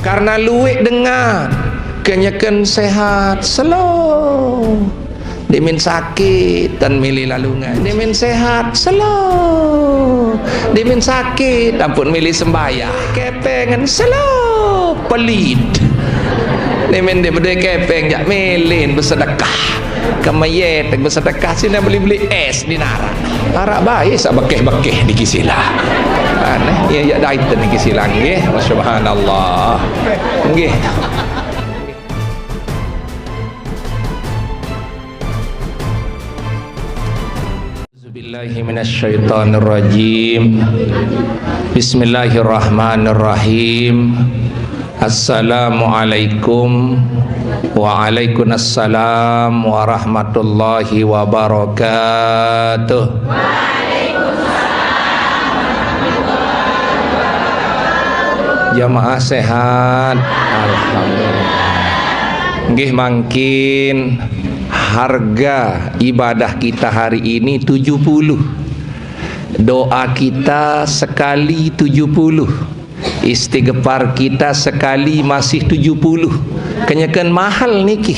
Karena luwek dengar kenyakan sehat slow. Dimin sakit dan milih lalungan. Dimin sehat slow. Dimin sakit ampun milih sembahyang. Kepengen slow pelit. Dimin dia berdua kepeng jak milih bersedekah. Kemayet bersedekah sini beli-beli es di Nara. Harap baik sak bekeh-bekeh di Kisilah. Aneh ya dah itu di Kisilah nggih. Subhanallah. Nggih. Bismillahirrahmanirrahim. Bismillahirrahmanirrahim. Assalamualaikum waalaikumsalam warahmatullahi wabarakatuh. Jamaah sehat, alhamdulillah. Nggih mangkin harga ibadah kita hari ini 70. Doa kita sekali 70. Istighfar kita sekali masih 70. Kenyakan mahal niki.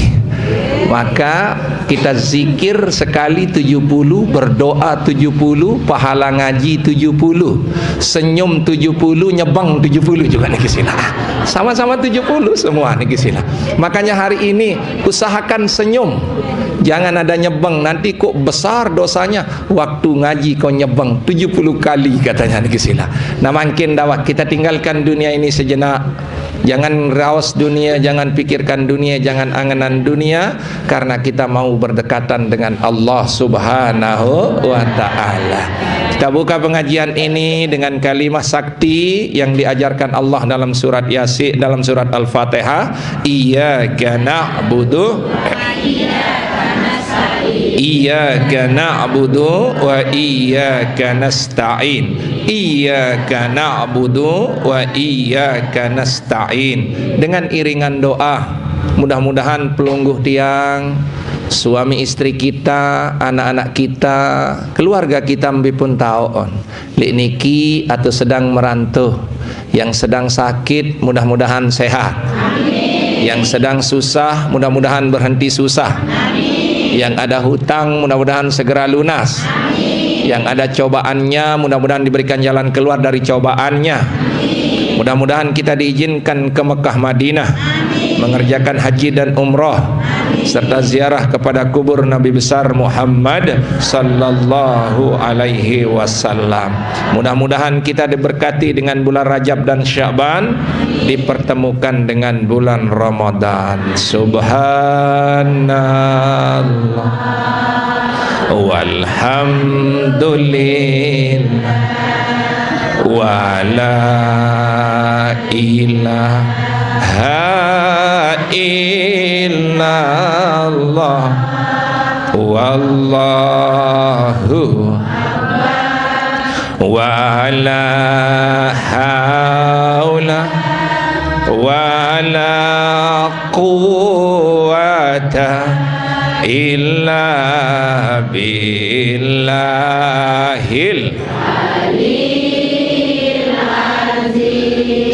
Maka kita zikir sekali 70, berdoa 70, pahala ngaji 70, senyum 70, nyebang 70 juga niki sila. Sama-sama 70 semua niki sila. Makanya hari ini usahakan senyum. Jangan ada nyebang, nanti kok besar dosanya. Waktu ngaji kau nyebang 70 kali katanya niki sila. Nah makin dawak kita tinggalkan dunia ini sejenak. Jangan rawas dunia, jangan pikirkan dunia, jangan anganan dunia, karena kita mau berdekatan dengan Allah Subhanahu wa ta'ala. Kita buka pengajian ini dengan kalimah sakti yang diajarkan Allah dalam surat Yasin, dalam surat Al-Fatihah. Iyyaka na'budu Iyyaka na'budu wa iyyaka nasta'in. Iyyaka na'budu wa iyyaka nasta'in. Dengan iringan doa, mudah-mudahan pelungguh tiang, suami istri kita, anak-anak kita, keluarga kita mbipun taon lek niki atau sedang merantau, yang sedang sakit mudah-mudahan sehat. Amin. Yang sedang susah mudah-mudahan berhenti susah. Amin. Yang ada hutang mudah-mudahan segera lunas. Amin. Yang ada cobaannya mudah-mudahan diberikan jalan keluar dari cobaannya. Amin. Mudah-mudahan kita diizinkan ke Mekah Madinah. Amin. Mengerjakan haji dan umrah. Amin. Serta ziarah kepada kubur Nabi besar Muhammad sallallahu alaihi wasallam. Mudah-mudahan kita diberkati dengan bulan Rajab dan Sya'ban, dipertemukan dengan bulan Ramadan. Subhanallah walhamdulillah wa la ilaha illallah wallahu wa la haula wa la quwwata illa billahil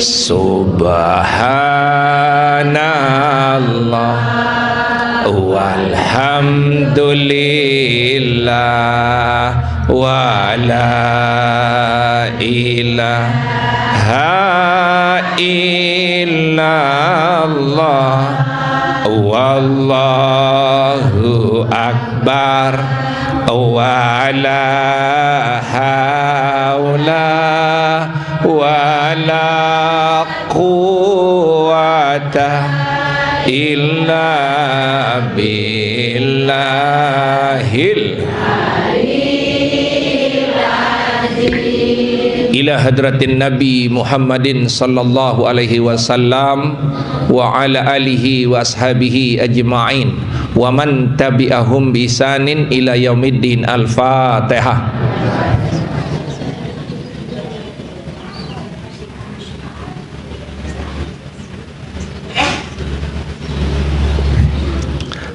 subhanallah walhamdulillah wa la ilaha illallah wallahu akbar wa la haula wa la quwwata illa billahil ila hadratin Nabi Muhammadin sallallahu alaihi wasallam wa ala alihi wa ashabihi ajma'in wa man tabi'ahum bi ihsanin ila yaumiddin. Al-Fatihah.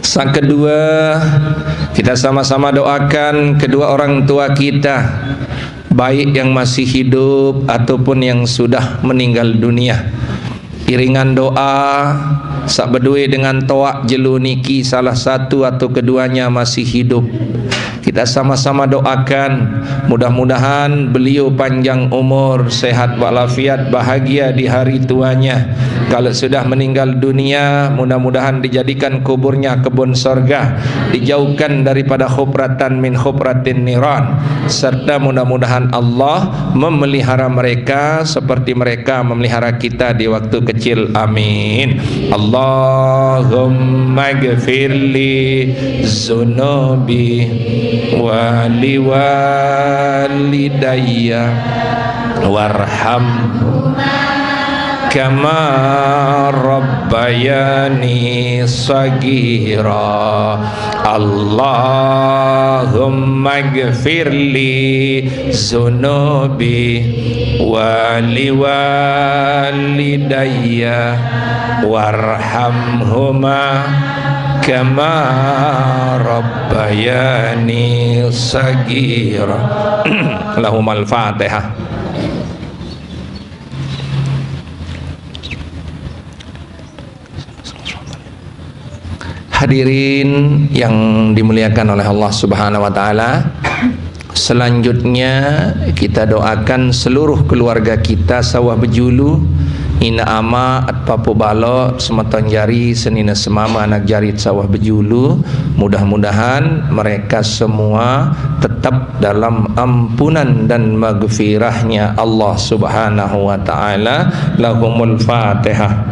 Sang kedua, kita sama-sama doakan kedua orang tua kita, baik yang masih hidup ataupun yang sudah meninggal dunia. Iringan doa sak berdua dengan toak jelu niki salah satu atau keduanya masih hidup. Kita sama-sama doakan mudah-mudahan beliau panjang umur, sehat walafiat, bahagia di hari tuanya. Kalau sudah meninggal dunia, mudah-mudahan dijadikan kuburnya kebun sorga, dijauhkan daripada khubratan min khubratin niran, serta mudah-mudahan Allah memelihara mereka seperti mereka memelihara kita di waktu kecil. Amin. Allahumma gfirli zunubi wali walidayya warham kama rabbayani sagira. Allahumma gfirli zunubi wali walidayya warhamhuma kama rabbayani sagira. Lahumal Fatihah. Hadirin yang dimuliakan oleh Allah Subhanahu wa taala, selanjutnya kita doakan seluruh keluarga kita sawah bejulu, ina ama at papu balo semeton jari senina semama anak jarit sawah bejulu. Mudah-mudahan mereka semua tetap dalam ampunan dan maghfirahnya Allah Subhanahu wa taala. Lahumul Fatihah.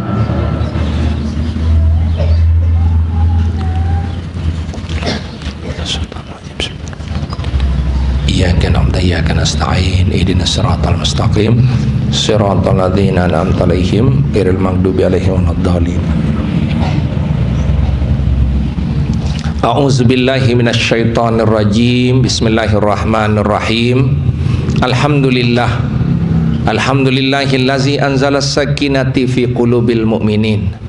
Iyyaka na'budu wa iyyaka nasta'in ihdinas siratal mustaqim siratal ladzina an'amta 'alaihim ghairil maghdubi 'alaihim waladdallin. A'udzu billahi minasyaitonir rajim. Bismillahirrahmanirrahim. Alhamdulillahillazi anzalas sakinati fi qulubil mu'minin.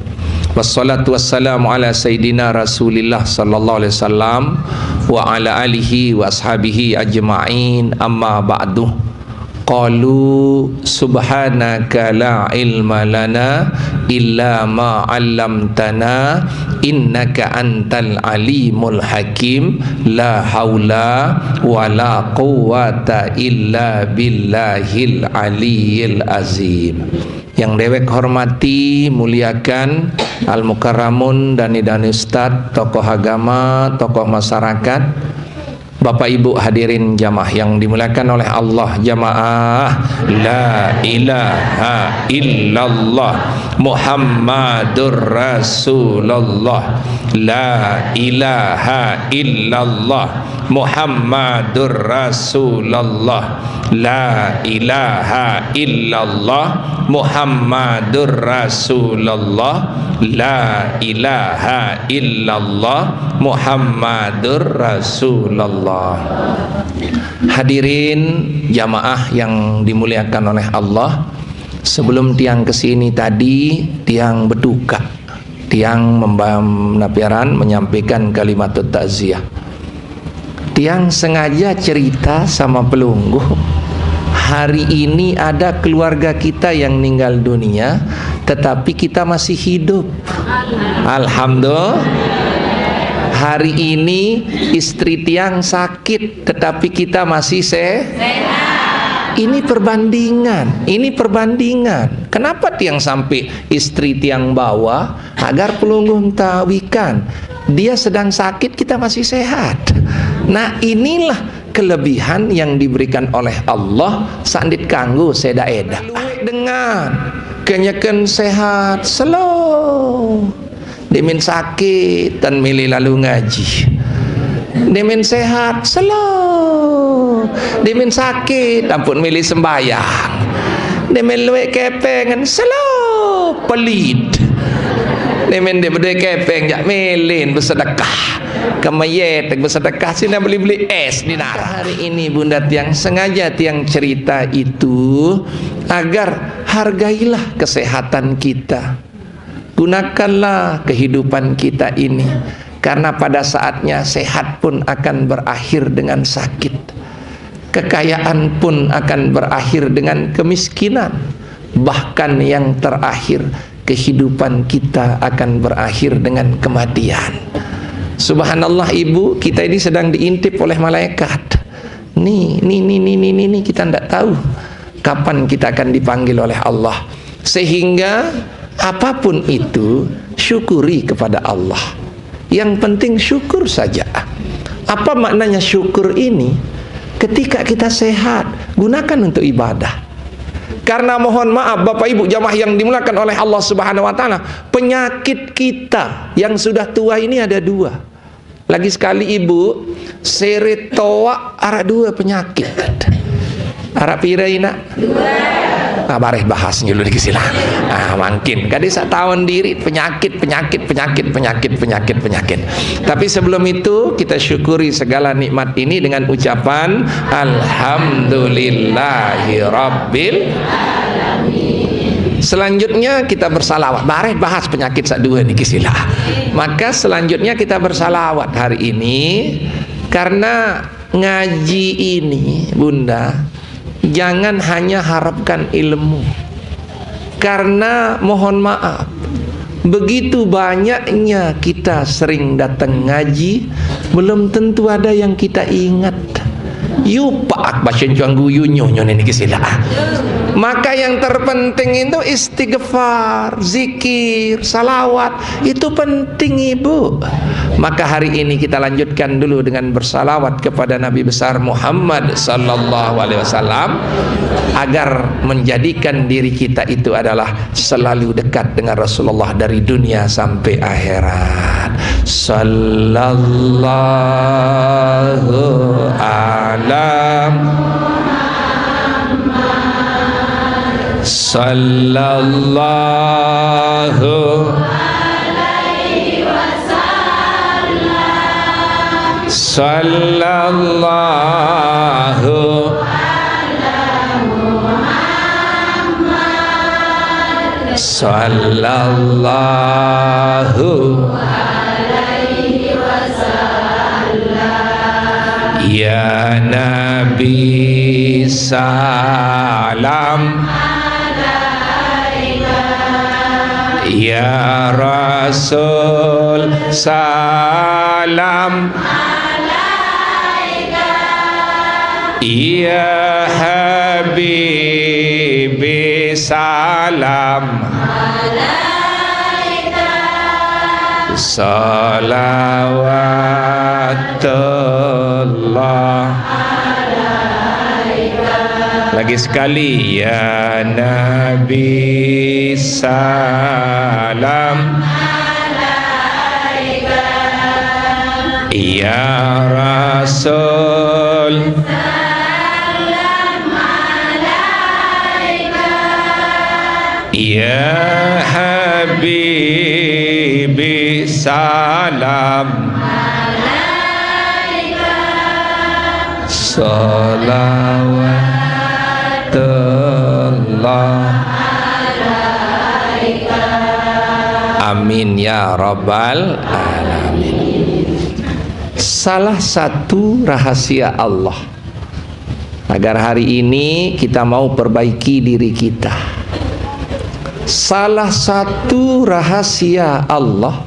Wassalatu wassalamu ala sayyidina Rasulillah sallallahu alaihi wasallam wa ala alihi wa ashabihi ajma'in. Amma ba'du. Qalu subhanaka la ilma lana illa ma 'allamtana innaka antal alimul hakim. La haula wa la quwwata illa billahil aliyyil azim. Yang dewek hormati, muliakan Al-Mukarramun dan Ustadz, tokoh agama, tokoh masyarakat, Bapak Ibu hadirin jamaah yang dimuliakan oleh Allah. Jamaah la ilaha illallah Muhammadur Rasulullah. La ilaha illallah Muhammadur Rasulullah. La ilaha illallah Muhammadur Rasulullah. La ilaha illallah Muhammadur Rasulullah. Hadirin jamaah yang dimuliakan oleh Allah, sebelum tiang kesini tadi tiang berduka, tiang napiaran menyampaikan kalimat takziah. Tiang sengaja cerita sama pelungguh, hari ini ada keluarga kita yang meninggal dunia, tetapi kita masih hidup. Alhamdulillah. Hari ini istri tiang sakit, tetapi kita masih sehat. Ini perbandingan, ini perbandingan. Kenapa tiang sampai istri tiang bawa agar pelungguh tawikan dia sedang sakit, kita masih sehat. Nah, inilah kelebihan yang diberikan oleh Allah sandit kanggo seda eda. Dengan kenyakan sehat slow, demin sakit dan milih lalu ngaji. Demin sehat slow, demin sakit ampun milih sembahyang. Demin luwek kepengen slow pelit. Demin dia berdua kepeng jak melin bersedekah. Kemayet bersedekah sini beli-beli es di nara. Hari ini bunda tiang sengaja tiang cerita itu agar hargailah kesehatan kita. Gunakanlah kehidupan kita ini, karena pada saatnya sehat pun akan berakhir dengan sakit. Kekayaan pun akan berakhir dengan kemiskinan. Bahkan yang terakhir, kehidupan kita akan berakhir dengan kematian. Subhanallah ibu, kita ini sedang diintip oleh malaikat. Nih, kita tidak tahu kapan kita akan dipanggil oleh Allah. Sehingga apapun itu, syukuri kepada Allah. Yang penting syukur saja. Apa maknanya syukur ini? Ketika kita sehat, gunakan untuk ibadah. Karena mohon maaf Bapak Ibu jamaah yang dimuliakan oleh Allah Subhanahu wa taala, penyakit kita yang sudah tua ini ada dua. Lagi sekali Ibu, seretoa ada dua penyakit. Arab piraina? Dua. Bareh bahas dulu di sila. Makin kadi sak tahun diri penyakit. Tapi sebelum itu kita syukuri segala nikmat ini dengan ucapan alhamdulillahirabbil alamin. Selanjutnya kita bersalawat. Bareh bahas penyakit sak dua niki sila. Maka selanjutnya kita bersalawat hari ini karena ngaji ini Bunda, jangan hanya harapkan ilmu. Karena mohon maaf, begitu banyaknya kita sering datang ngaji, belum tentu ada yang kita ingat. Yupak baca cuanggu yunyo ini kisila. Maka yang terpenting itu istighfar, zikir, salawat. Itu penting Ibu. Maka hari ini kita lanjutkan dulu dengan bersalawat kepada Nabi besar Muhammad sallallahu alaihi wasallam agar menjadikan diri kita itu adalah selalu dekat dengan Rasulullah dari dunia sampai akhirat. Sallallahu alam sallallahu alaihi wasallam sallallahu ala Muhammad sallallahu alaihi wasallam. Ya Nabi salam, ya Rasul salam, ya Habibi salam, salawatullah. Lagi sekali, ya Nabi salam, ya Rasul salam, ya Habibi salam, salawatullah. Amin ya rabbal alamin. Salah satu rahasia Allah agar hari ini kita mau perbaiki diri kita, salah satu rahasia Allah,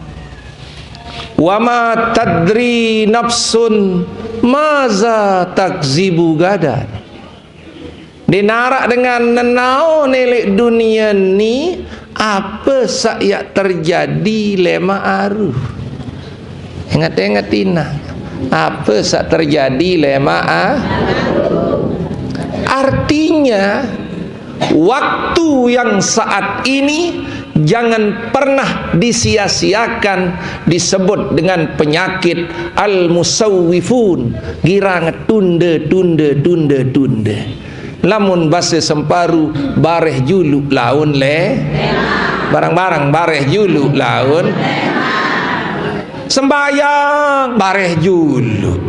wa ma tadri nafsun maza takzibu gadan. Dinarak dengan nenau nelik dunia ni apa saya terjadi lema aru. Ingat ina apa sak terjadi lema artinya waktu yang saat ini jangan pernah disia-siakan. Disebut dengan penyakit al-musawwifun, gira ngetunda. Lamun bahasa semparu bareh juluk laun le barang-barang bareh juluk laun sembayang bareh juluk,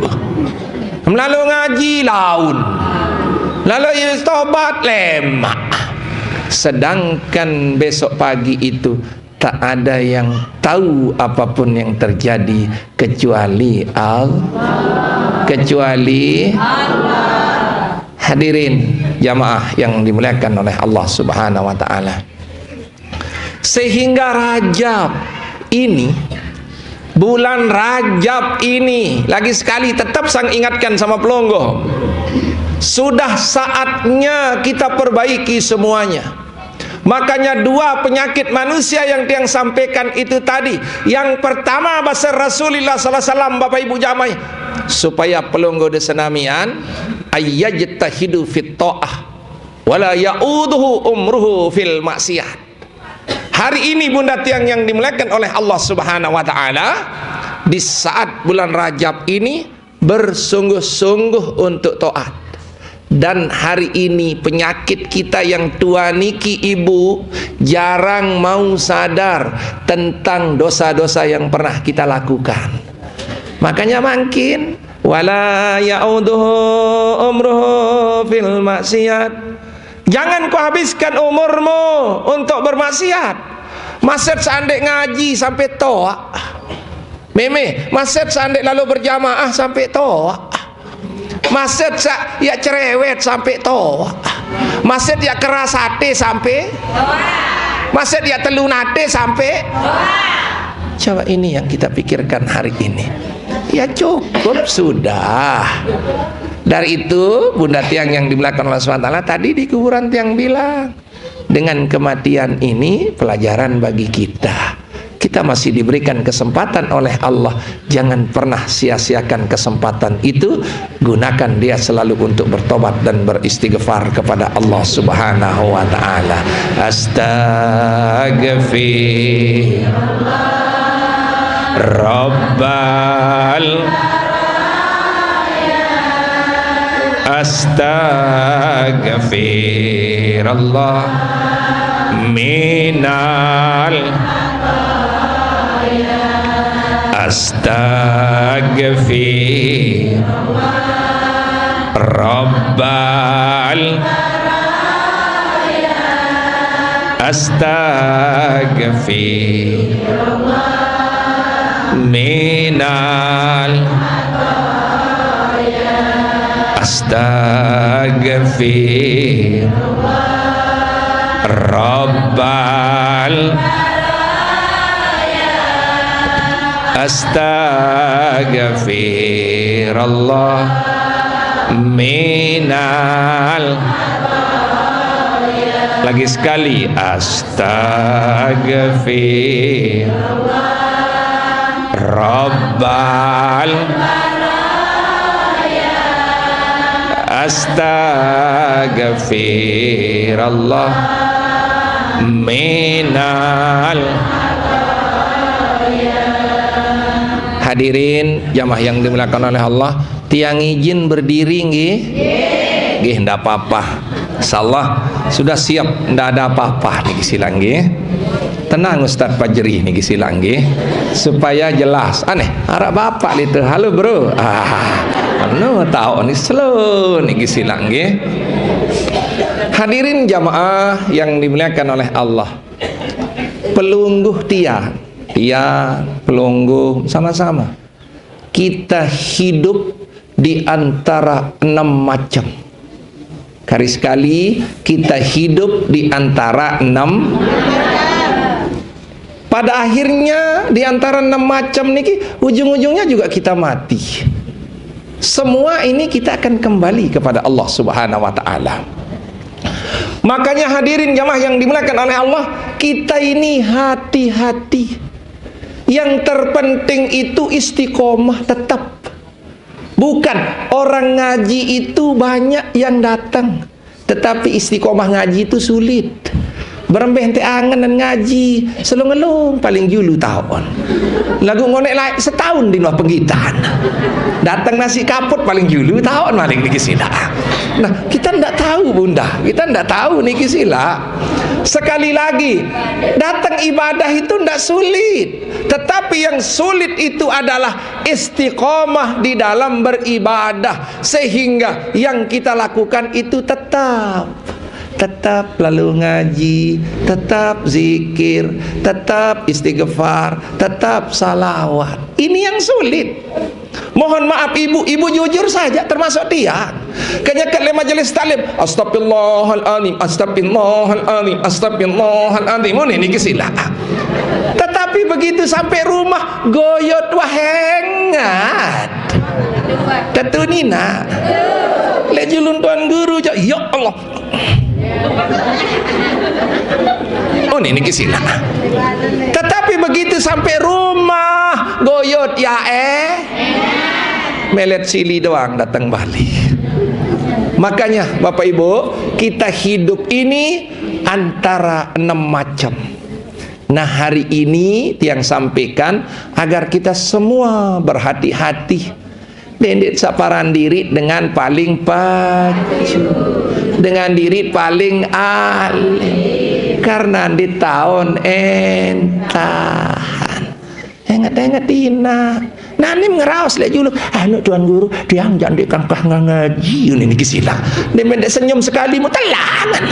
lalu ngaji laun, lalu istobat lemak. Sedangkan besok pagi itu tak ada yang tahu apapun yang terjadi kecuali Allah. Hadirin jamaah yang dimuliakan oleh Allah Subhanahu wa taala. Sehingga Rajab ini, bulan Rajab ini, lagi sekali tetap sang ingatkan sama pelonggo, sudah saatnya kita perbaiki semuanya. Makanya dua penyakit manusia yang tiang sampaikan itu tadi. Yang pertama bahasa Rasulullah sallallahu alaihi wasallam, Bapak Ibu jamaah, supaya pelonggo desenamian ayyajtahidu fit ta'ah wala ya'uduhu umruhu fil maksiyah. Hari ini bunda tiang yang dimuliakan oleh Allah Subhanahu wa taala, di saat bulan Rajab ini bersungguh-sungguh untuk taat. Dan hari ini penyakit kita yang tua niki ibu jarang mau sadar tentang dosa-dosa yang pernah kita lakukan. Makanya makin wala ya'uduhu umruhu fil maksiyat. Jangan kau habiskan umurmu untuk bermaksiat. Masjid sandek ngaji sampai toa. Meme, masjid sandek lalu berjamaah sampai toa. Masjid ya cerewet sampai toa. Masjid ya keras hati sampai toa. Masjid ya telunate sampai toa. Coba ini yang kita pikirkan hari ini. Ya cukup sudah. Dari itu bunda tiang yang dimuliakan Allah SWT, tadi di kuburan tiang bilang, dengan kematian ini pelajaran bagi kita. Kita masih diberikan kesempatan oleh Allah. Jangan pernah sia-siakan kesempatan itu. Gunakan dia selalu untuk bertobat dan beristighfar kepada Allah Subhanahu wa taala. Astaghfir Rabbal Astaghfirullah minal Astaghfir Rabbal Astaghfir minal Astaghfir Rabbal Astaghfirullah minal. Lagi sekali, Astaghfir Rabbal Astaghfirullah minal. Hadirin jamaah yang dimuliakan oleh Allah, tiang izin berdiri nggih? Nggih, ndak apa-apa. Insyaallah sudah siap, ndak ada apa-apa niki silang nggih. Tenang Ustaz Fajri niki silang nggih, supaya jelas. Aneh, arek bapak itu. Halo bro. Anu tahu nih slow niki silang nggih. Hadirin jamaah yang dimuliakan oleh Allah, pelungguh tiang pelungguh sama-sama kita hidup di antara 6 macam. Garis kali, kita hidup di antara 6. Pada akhirnya di antara 6 macam niki ujung-ujungnya juga kita mati. Semua ini kita akan kembali kepada Allah Subhanahu wa taala. Makanya hadirin jamaah yang dimuliakan oleh Allah, kita ini hati-hati. Yang terpenting itu istiqomah tetap. Bukan orang ngaji itu banyak yang datang, tetapi istiqomah ngaji itu sulit. Berembeh ente angen dan ngaji selung-elung paling julu tahun. Lagu ngonek lain setahun di luar penggitan. Datang nasi kaput paling julu tahun maling niki sila. Nah, kita ndak tahu bunda, kita ndak tahu niki sila. Sekali lagi, datang ibadah itu ndak sulit, tetapi yang sulit itu adalah istiqomah di dalam beribadah, sehingga yang kita lakukan itu tetap lalu ngaji, tetap zikir, tetap istighfar, tetap salawat. Ini yang sulit. Mohon maaf ibu jujur saja termasuk dia. Kenyakat le majelis taklim, astagfirullahaladzim, astagfirullahaladzim, astagfirullahaladzim. Ini kesilah. Tetapi begitu sampai rumah goyot wahengat. Tentu Nina. Le julun tuan guru, ya Allah. Ini kesilah. Tetapi begitu sampai rumah goyot ya melet sili doang datang balik. Makanya Bapak Ibu, kita hidup ini antara 6 macam. Nah hari ini tiang sampaikan agar kita semua berhati-hati. Dendek saparan diri dengan paling pacu, dengan diri paling alim, karena di tahun entahan ingat tina nani ngeraos lek juluk anu tuan guru dia jangan dikangkah ngaji ini kisilah dia mendek senyum sekali mu telangan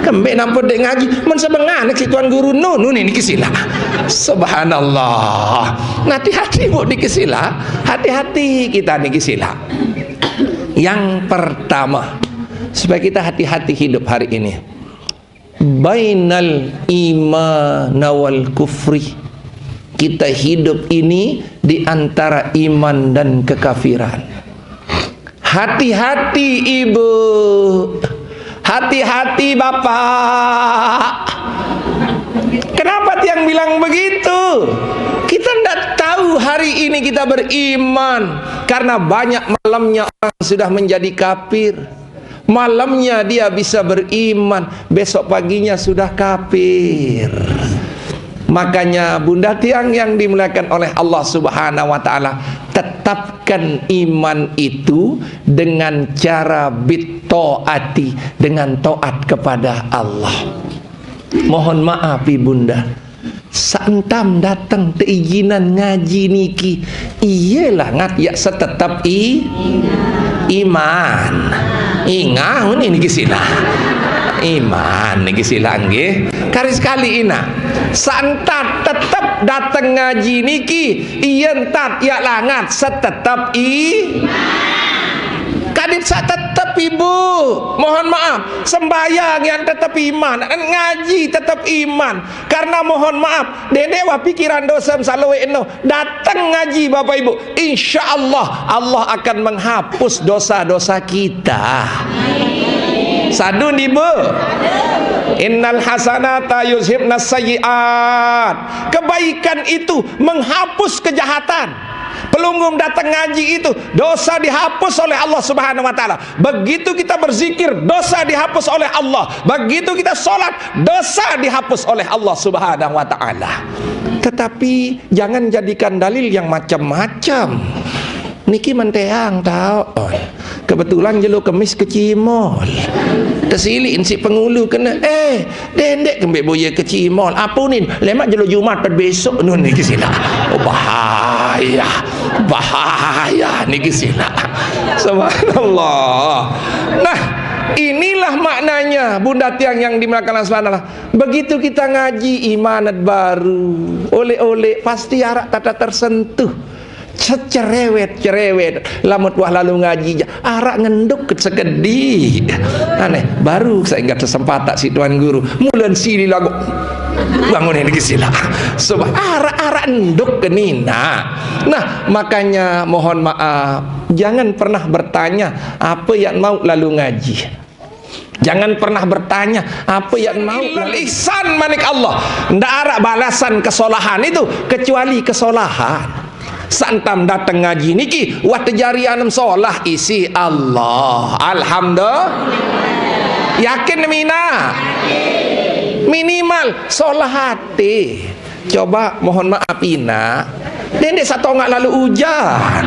kembe nampun dek ngaji men sebengan si tuan guru nun ini kisilah. Subhanallah. Hati-hati bu di kisilah, hati-hati kita di kisilah. Yang pertama supaya kita hati-hati hidup hari ini, bainal iman wal kufri. Kita hidup ini di antara iman dan kekafiran. Hati-hati ibu, hati-hati bapak. Kenapa tiang bilang begitu? Kita tidak tahu hari ini kita beriman karena banyak malamnya orang sudah menjadi kafir. Malamnya dia bisa beriman, besok paginya sudah kafir. Makanya bunda tiang yang dimuliakan oleh Allah Subhanahu wa taala, tetapkan iman itu dengan cara bittaati, dengan taat kepada Allah. Mohon maaf ibunda, santam datang teizinan ngaji niki, iyalah ngat ya setetap iman. Ingah ini kisila. Iman niki sila nggih. Kari sekali ina. Santat tetap datang ngaji niki, ien tat ya langat setetap kadit sa tetap ibu. Mohon maaf, sembayang yang tetap iman, ngaji tetap iman. Karena mohon maaf, dedewa pikiran dosa salawe eno datang ngaji Bapak Ibu, insya Allah Allah akan menghapus dosa-dosa kita. Sadun ibu. Innal hasanata yuzhibnas sayyiat. Kebaikan itu menghapus kejahatan. Pelunggung datang ngaji itu dosa dihapus oleh Allah Subhanahu wa taala. Begitu kita berzikir, dosa dihapus oleh Allah. Begitu kita sholat, dosa dihapus oleh Allah Subhanahu wa taala. Tetapi jangan jadikan dalil yang macam-macam. Niki menteang tahu. Kebetulan jelo kemis kecimol. Tersilin si pengulu kena dendek kembek boya kecimol. Apunin lemak jelo Jumat besok nun niki sila. Oh bahaya. Bahaya niki sila. Subhanallah. Nah, inilah maknanya bunda tiang yang dimuliakan Allah Subhanahu wa taala. Begitu kita ngaji imanat baru, oleh-oleh pasti arak tata tersentuh. Cerewet lamut wah lalu ngaji arak ngenduk segedi aneh baru saya ingat kesempatan si tuan guru mulan sini lagu bangun ini sila sebab arak ngenduk ke nina. Nah makanya mohon maaf, jangan pernah bertanya apa yang mau lalu ngaji. Jangan pernah bertanya apa yang mau ihsan manik Allah. Ndak ada balasan kesolahan itu kecuali kesolahan. Santam datang ngaji niki wah tejarian solah isi Allah. Alhamdulillah. Yakin mina? Minimal solah hati. Coba mohon maaf ina. Dendek satu nggak lalu hujan.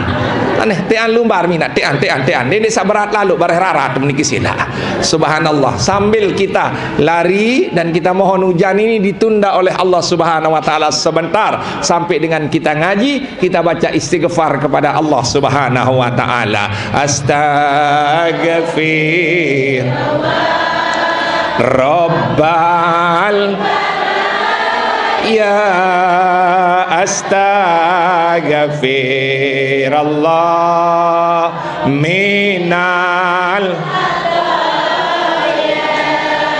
Aneh tean lumbar mina tean. Dendek sabarat lalu bareh rarat meniki sila. Subhanallah. Sambil kita lari dan kita mohon hujan ini ditunda oleh Allah Subhanahu wa taala sebentar sampai dengan kita ngaji, kita baca istighfar kepada Allah Subhanahu wa taala. Astaghfir Rabbal ya astaghfirullah minal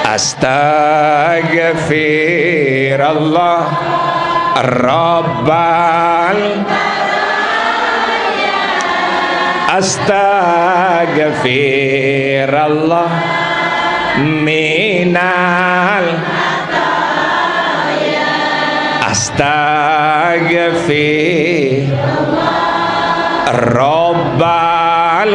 astaghfirullah rabbal astaghfirullah minal astaghfir rabbal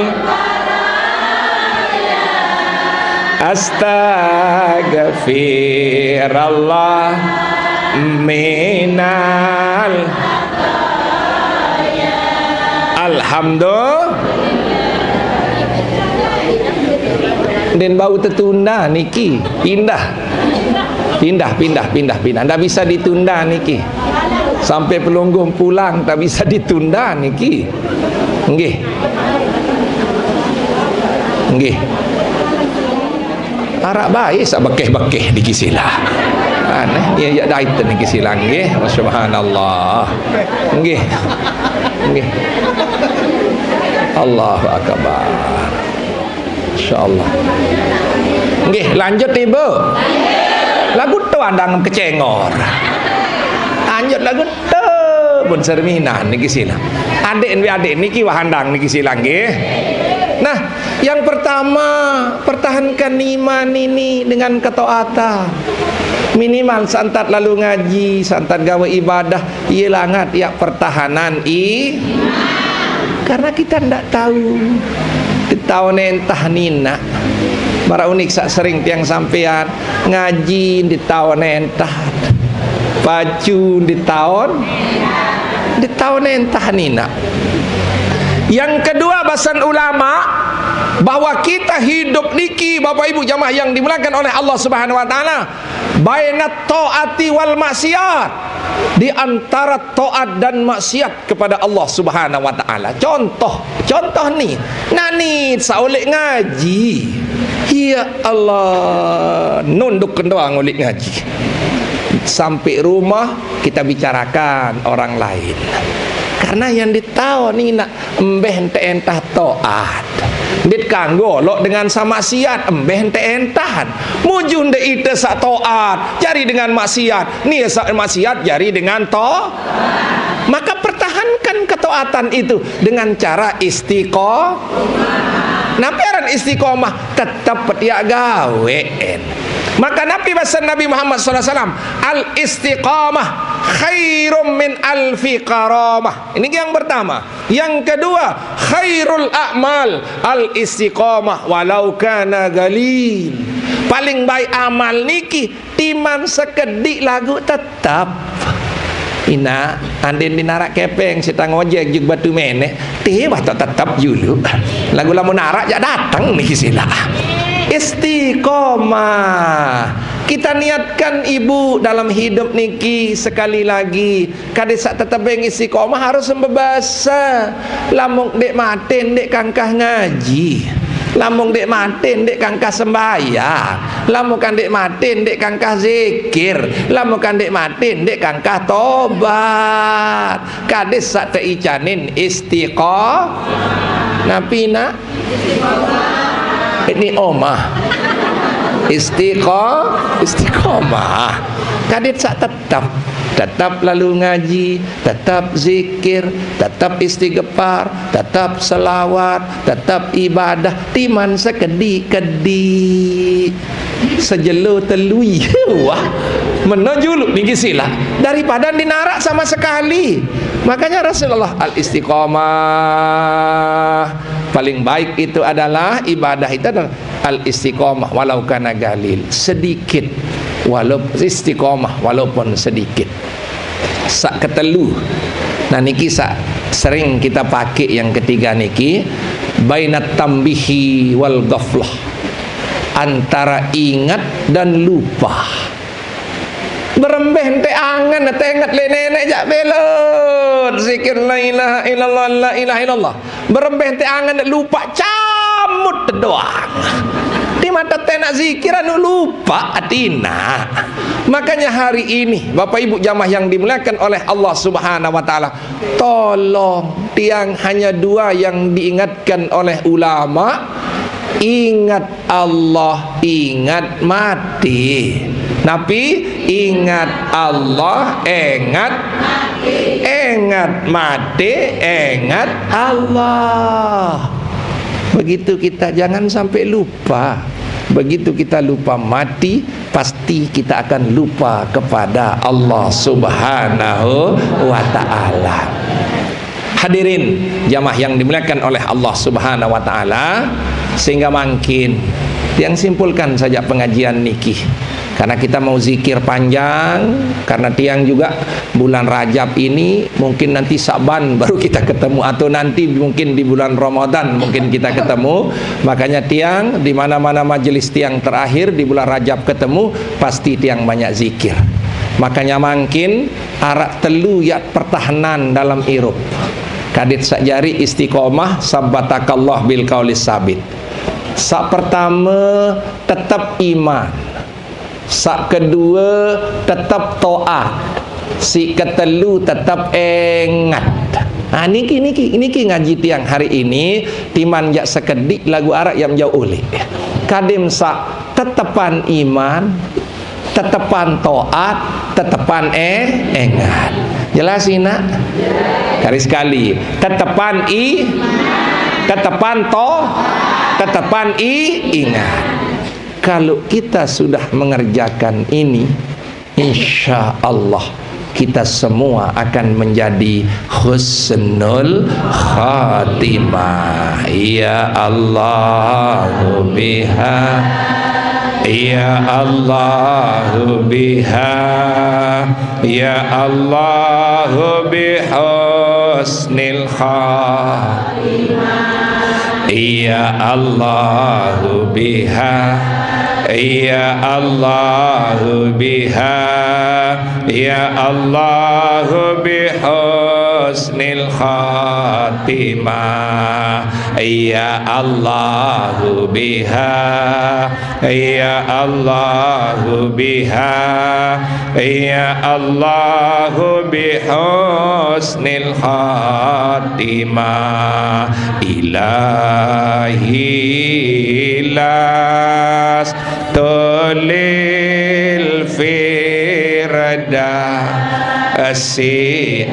astaghfirullah minal alhamdulillah. Dan bau tertunda niki pindah ndak bisa ditunda niki sampai pelunggung pulang, tak bisa ditunda niki. Nggih arak baik sak bekeh-bekeh niki sila aneh ya daiten niki sila nggih subhanallah nggih Allahu akbar insyaallah. Nggih, lanjut Ibu. Lagu tu andang kecengor. Lanjut lagu tu pun serminan niki sila. Adik niki wahandang niki sila nggih. Nah, yang pertama, pertahankan iman ini dengan ketaatan. Minimal santat lalu ngaji, santat gawe ibadah, ia langat ya pertahanan karena kita ndak tahu tahun entah nina para unik sak sering tiang sampean ngaji di tahun entah baju di tahun entah nina. Yang kedua bahasan ulama bahwa kita hidup niki Bapak Ibu jamaah yang dimuliakan oleh Allah Subhanahu wa taala bainat taati wal maksiat, di antara taat dan maksiat kepada Allah Subhanahu wa taala. Contoh nih nani saulek ngaji ya Allah nunduk doang ulik ngaji sampai rumah kita bicarakan orang lain. Karena yang ditahu ni nak embeh entah taat. Dit kanggo lok dengan sama maksiat embeh entahan. Mujun de ite sak taat, jari dengan maksiat. Ni sak maksiat jari dengan taat. Maka pertahankan ketaatan itu dengan cara istiqomah. Napa aran istiqomah? Tetap petiak gawean. Maka Nabi pesan Nabi Muhammad SAW, al istiqamah khairum min alfi karamah. Ini yang pertama. Yang kedua, khairul a'mal al istiqamah walau kana galil. Paling baik amal niki timan sekedik lagu tetap. Ina andin dinarak kepeng sita ngojek juk batu menek teh tetap julu. Lagu lamun narak jak datang niki sila. Istiqomah. Kita niatkan ibu dalam hidup niki sekali lagi kade sak tetep istiqomah harus membebasa. Lamung dek maten dek kangkah ngaji, lamung dek maten dek kangkah sembahyang, lamung kan dek maten dek kangkah zikir, lamung kan dek maten dek kangkah tobat. Kade sak teicanin istiqomah. Napina ini omah istiqomah. Kadit sak tetap lalu ngaji, tetap zikir, tetap istighfar, tetap selawat, tetap ibadah timan sekedi sejelo telui. Wah menojulu niki sila daripada dinarak sama sekali. Makanya Rasulullah al istiqomah paling baik itu adalah ibadah itu adalah al istiqomah walau kana galil, sedikit walaupun istiqomah walaupun sedikit. Sak ketelu. Nah niki sak sering kita pakai yang ketiga niki bainat tambihi wal ghaflah, antara ingat dan lupa. Berembeh ente angan ente ingat le nenek jak belot zikir la ilaha illallah la ilaha illallah. Berembeh ente angan lupa cam mamut doang. Di mata tenak zikir anu lupa atina. Makanya hari ini Bapak Ibu jamaah yang dimuliakan oleh Allah Subhanahu wa taala, tolong tiang hanya dua yang diingatkan oleh ulama, ingat Allah, ingat mati. Nabi ingat Allah, ingat mati. Ingat mati, ingat Allah. Begitu kita jangan sampai lupa. Begitu kita lupa mati, pasti kita akan lupa kepada Allah Subhanahu wa ta'ala. Hadirin jamaah yang dimuliakan oleh Allah Subhanahu wa ta'ala, sehingga makin yang simpulkan saja pengajian niki, karena kita mau zikir panjang, karena tiang juga bulan Rajab ini mungkin nanti Sa'ban baru kita ketemu, atau nanti mungkin di bulan Ramadan mungkin kita ketemu. Makanya tiang di mana-mana majelis tiang terakhir di bulan Rajab ketemu, pasti tiang banyak zikir. Makanya makin arak telu ya pertahanan dalam irup. Kadit sakjari istiqomah sabbatakallah bil qaulis sabit. Sak pertama tetap iman. Sak kedua tetap taat. Si ketelu tetap ingat. Niki ngaji tiang hari ini timan jak sekedik lagu Arab yang jauh oleh. Kadim sak tetepan iman, tetepan taat, tetepan ingat. Jelas nak? Garis sekali. Tetepan tetepan tetepan ingat. Kalau kita sudah mengerjakan ini, insya Allah kita semua akan menjadi husnul khatimah. Ya Allahu biha, ya Allahu biha, ya Allahu bihusnil khatimah. Ya Allahu biha, ya Allahu biha, ya Allahu bihusnil khatimah. Ya Allahu biha, ya Allahu biha, ya Allahu bihusnil khatimah. Ilahi las tulil firda asi'ahla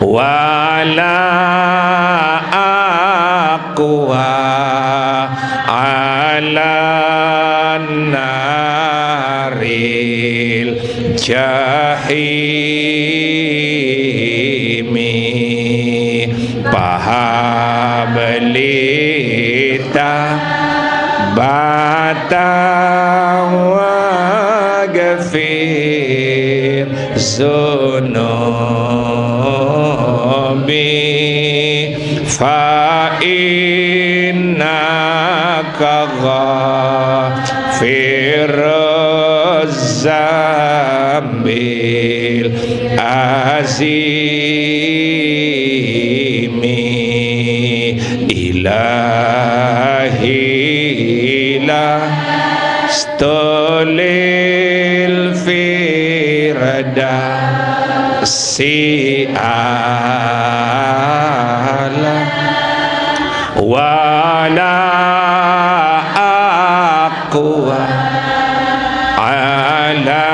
wala aqwa ala naril jahimi pahablita bata wa gafir zunubi fa innaka ghafiruz zambil azimi. Ilahi la stolil firda si'ala wala aqwa ala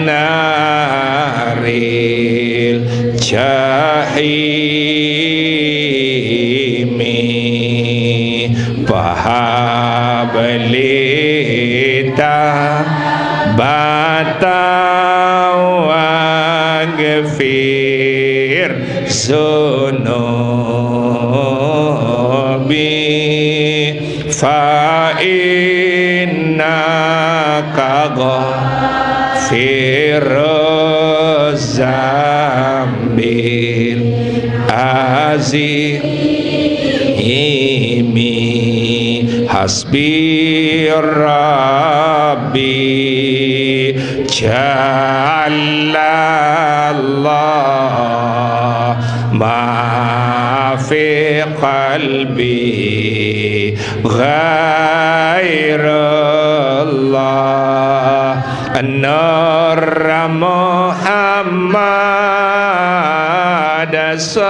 naril jahimi pahablita bata wa gafir zunubi fa innaka ghafiruz zambil azimi. Hasbi Rabbi Jalla Allah ma في قلبي غير الله نور محمد صلى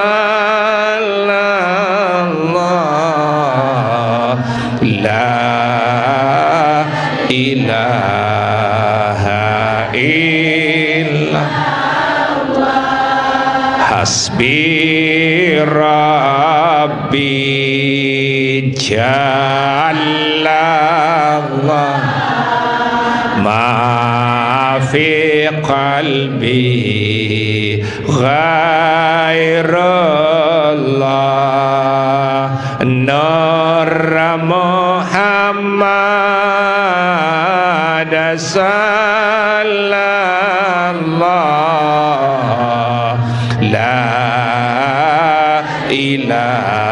الله لا إله إلا حسبي ربي جل الله ما في قلبي غير الله نور محمد صلى الله لا إله